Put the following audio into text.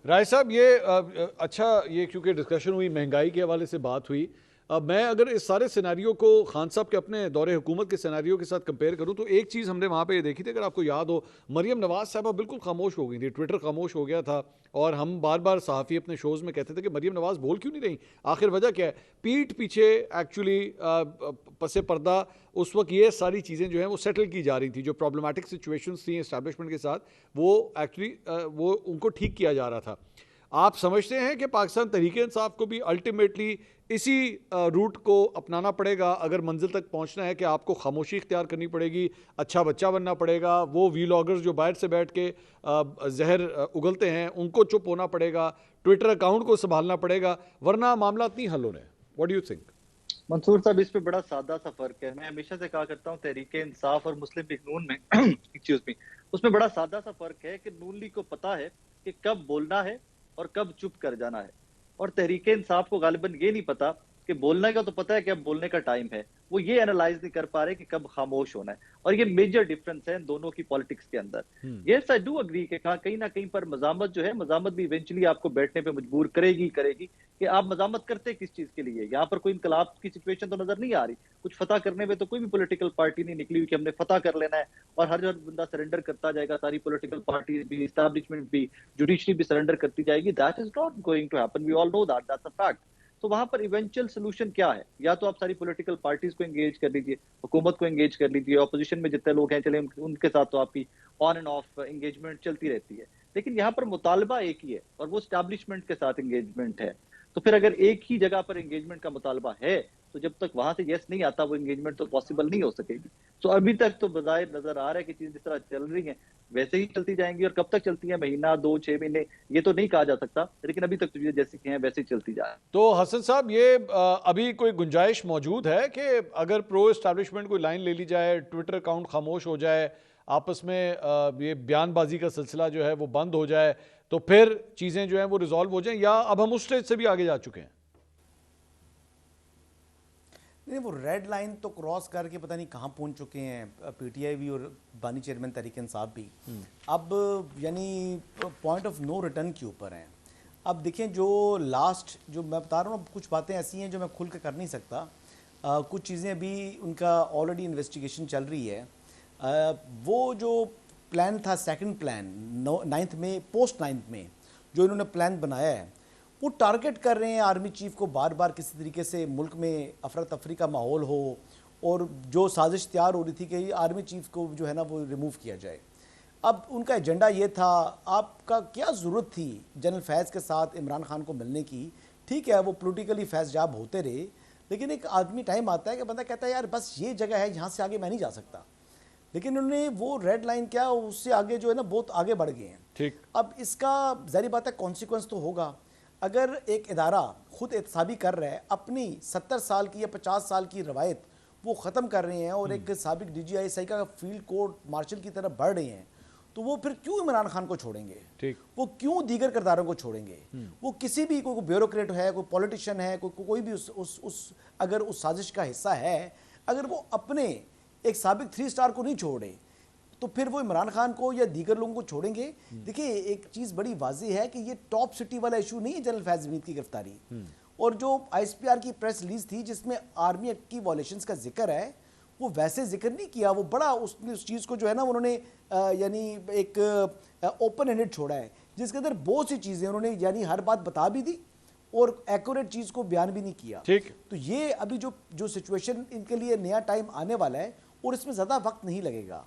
رائے صاحب یہ اچھا یہ کیونکہ ڈسکشن ہوئی مہنگائی کے حوالے سے بات ہوئی، میں اگر اس سارے سیناریو کو خان صاحب کے اپنے دور حکومت کے سیناریو کے ساتھ کمپیئر کروں تو ایک چیز ہم نے وہاں پہ یہ دیکھی تھی، اگر آپ کو یاد ہو، مریم نواز صاحبہ بالکل خاموش ہو گئی تھی، ٹویٹر خاموش ہو گیا تھا، اور ہم بار بار صحافی اپنے شوز میں کہتے تھے کہ مریم نواز بول کیوں نہیں رہی، آخر وجہ کیا ہے؟ پیٹھ پیچھے ایکچولی پس پردہ اس وقت یہ ساری چیزیں جو ہیں وہ سیٹل کی جا رہی تھی، جو پرابلمٹک سچویشنز تھیں اسٹیبلشمنٹ کے ساتھ، وہ ایکچولی وہ ان کو ٹھیک کیا جا رہا تھا۔ آپ سمجھتے ہیں کہ پاکستان تحریک انصاف کو بھی الٹیمیٹلی اسی روٹ کو اپنانا پڑے گا اگر منزل تک پہنچنا ہے، کہ آپ کو خاموشی اختیار کرنی پڑے گی، اچھا بچہ بننا پڑے گا، وہ ویلاگرز جو باہر سے بیٹھ کے زہر اگلتے ہیں ان کو چپ ہونا پڑے گا، ٹویٹر اکاؤنٹ کو سنبھالنا پڑے گا، ورنہ معاملات نہیں حل ہو رہے؟ What do you think? Mansoor sahab, اس پہ بڑا سادہ سا فرق ہے۔ میں ہمیشہ سے کہا کرتا ہوں تحریک انصاف اور مسلم لیگ نون میں ایکسکیوز می، اس میں بڑا سادہ سا فرق ہے کہ نون لیگ کو پتا ہے کہ کب بولنا ہے اور کب چپ کر جانا ہے، اور تحریک انصاف کو غالباً یہ نہیں پتا کہ بولنے کا تو پتا ہے کہ اب بولنے کا ٹائم ہے، وہ یہ انالائز نہیں کر پا رہے کہ کب خاموش ہونا ہے، اور یہ میجر ڈیفرنس ہے ان دونوں کی پالیٹکس کے اندر۔ یس آئی ڈو اگری کہ کہیں نہ کہیں پر مزاحمت جو ہے، مزاحمت بھی ایونچولی آپ کو بیٹھنے پہ مجبور کرے گی کہ آپ مزاحمت کرتے کس چیز کے لیے۔ یہاں پر کوئی انقلاب کی سچویشن تو نظر نہیں آ رہی، کچھ فتح کرنے میں تو کوئی بھی پولیٹیکل پارٹی نہیں نکلی ہوئی کہ ہم نے فتح کر لینا ہے اور ہر بندہ سرنڈر کرتا جائے گا، ساری پولیٹیکل پارٹیز بھی، اسٹیبلشمنٹ بھی، جوڈیشری بھی سرنڈر کرتی جائے گی۔ That is not going to happen, we all know that, that's a fact. تو وہاں پر ایونچوئل سولوشن کیا ہے؟ یا تو آپ ساری پولیٹیکل پارٹیز کو انگیج کر لیجیے، حکومت کو انگیج کر لیجیے، اپوزیشن میں جتنے لوگ ہیں چلے ان کے ساتھ تو آپ کی آن اینڈ آف انگیجمنٹ چلتی رہتی ہے، لیکن یہاں پر مطالبہ ایک ہی ہے اور وہ اسٹیبلشمنٹ کے ساتھ انگیجمنٹ ہے۔ تو پھر اگر ایک ہی جگہ پر انگیجمنٹ کا مطالبہ ہے تو جب تک وہاں سے یس نہیں آتا وہ انگیجمنٹ تو پاسبل نہیں ہو سکے گی۔ تو ابھی تک تو بظاہر نظر آ رہا ہے کہ چیز جس طرح چل رہی ہیں ویسے ہی چلتی جائیں گی، اور کب تک چلتی ہیں، مہینہ، 2 6 مہینے، یہ تو نہیں کہا جا سکتا، لیکن ابھی تک تو جیسے کہ ہیں ویسے ہی چلتی جائیں۔ تو حسن صاحب یہ ابھی کوئی گنجائش موجود ہے کہ اگر پرو اسٹیبلشمنٹ کوئی لائن لے لی جائے، ٹویٹر اکاؤنٹ خاموش ہو جائے، آپس میں یہ بیان بازی کا سلسلہ جو ہے وہ بند ہو جائے، تو پھر چیزیں جو ہیں وہ ریزالو ہو جائیں، یا اب ہم اس سٹیج سے بھی آگے جا چکے ہیں؟ نہیں، وہ ریڈ لائن تو کراس کر کے پتہ نہیں کہاں پہنچ چکے ہیں پی ٹی آئی بھی اور بانی چیئرمین تحریک انصاف بھی، اب یعنی پوائنٹ آف نو ریٹرن کے اوپر ہیں۔ اب دیکھیں جو لاسٹ جو میں بتا رہا ہوں، کچھ باتیں ایسی ہیں جو میں کھل کے کر نہیں سکتا، کچھ چیزیں ابھی ان کا آلریڈی انویسٹیگیشن چل رہی ہے۔ وہ جو پلان تھا، سیکنڈ پلان 9 میں، پوسٹ 9 میں جو انہوں نے پلان بنایا ہے، وہ ٹارگٹ کر رہے ہیں آرمی چیف کو بار بار کسی طریقے سے ملک میں افراتفری کا ماحول ہو، اور جو سازش تیار ہو رہی تھی کہ آرمی چیف کو جو ہے نا وہ ریموو کیا جائے۔ اب ان کا ایجنڈا یہ تھا، آپ کا کیا ضرورت تھی جنرل فیض کے ساتھ عمران خان کو ملنے کی؟ ٹھیک ہے وہ پولیٹیکلی فیض جاب ہوتے رہے، لیکن ایک آدمی ٹائم آتا ہے کہ بندہ کہتا ہے یار بس یہ جگہ ہے، یہاں سے آگے میں نہیں جا سکتا، لیکن انہوں نے وہ ریڈ لائن کیا، اس سے آگے جو ہے نا بہت آگے بڑھ گئے ہیں۔ ٹھیک، اب اس کا ظاہری بات ہے کانسیکوینس تو ہوگا۔ اگر ایک ادارہ خود احتسابی کر رہا ہے، اپنی 70 سال کی یا 50 سال کی روایت وہ ختم کر رہے ہیں، اور ایک سابق ڈی جی آئی صحیح کا فیلڈ کورٹ مارشل کی طرف بڑھ رہے ہیں، تو وہ پھر کیوں عمران خان کو چھوڑیں گے؟ ٹھیک، وہ کیوں دیگر کرداروں کو چھوڑیں گے؟ وہ کسی بھی کوئی بیوروکریٹ ہے، کوئی پولیٹیشین ہے، کوئی بھی اگر اس سازش کا حصہ ہے، اگر وہ اپنے ایک سابق 3 اسٹار کو نہیں چھوڑے تو پھر وہ عمران خان کو یا دیگر لوگوں کو چھوڑیں گے؟ دیکھیں ایک چیز بڑی واضح ہے کہ یہ ٹاپ سٹی والا ایشو نہیں ہے جنرل فیض حمید کی گرفتاری، اور جو آئی ایس پی آر کی پریس ریلیز تھی جس میں آرمی ایکٹ کی وائلیشنز کا ذکر ہے، وہ ویسے ذکر نہیں کیا، وہ بڑا اس چیز کو جو ہے نا انہوں نے یعنی ایک اوپن ہینڈڈ چھوڑا ہے، جس کے اندر بہت سی چیزیں انہوں نے یعنی ہر بات بتا بھی دی اور ایکوریٹ چیز کو بیان بھی نہیں کیا۔ ٹھیک، تو یہ ابھی جو سچویشن ان کے لیے نیا ٹائم آنے والا ہے، اور اس میں زیادہ وقت نہیں لگے گا۔